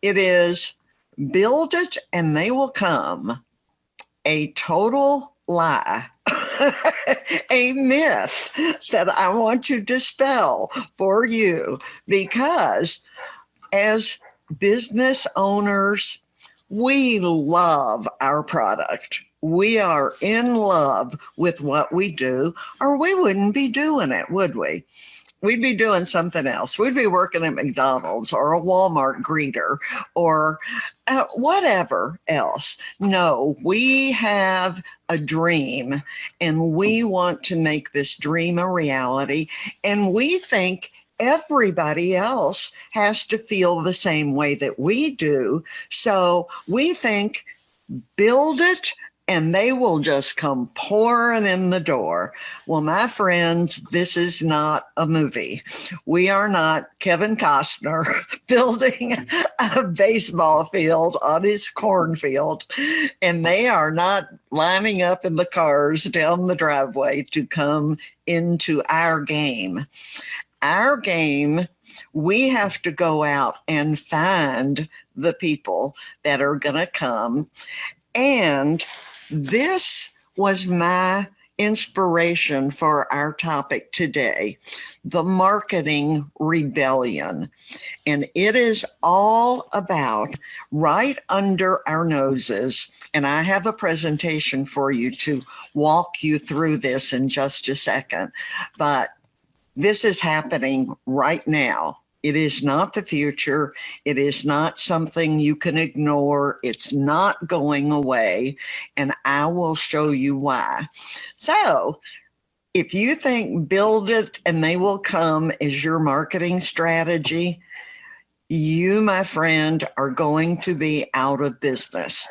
It is build it and they will come. A total lie. A myth that I want to dispel for you, because as business owners, we love our product. We are in love with what we do, or we wouldn't be doing it, would we? We'd be doing something else. We'd be working at McDonald's or a Walmart greeter or whatever else. No, we have a dream and we want to make this dream a reality. And we think everybody else has to feel the same way that we do. So we think, build it and they will just come pouring in the door. Well, my friends, this is not a movie. We are not Kevin Costner building a baseball field on his cornfield, and they are not lining up in the cars down the driveway to come into our game. Our game, we have to go out and find the people that are going to come. And this was my inspiration for our topic today, the marketing rebellion. And it is all about right under our noses. And I have a presentation for you to walk you through this in just a second. But this is happening right now. It is not the future. It is not something you can ignore. It's not going away. And I will show you why. So if you think build it and they will come is your marketing strategy, you, my friend, are going to be out of business.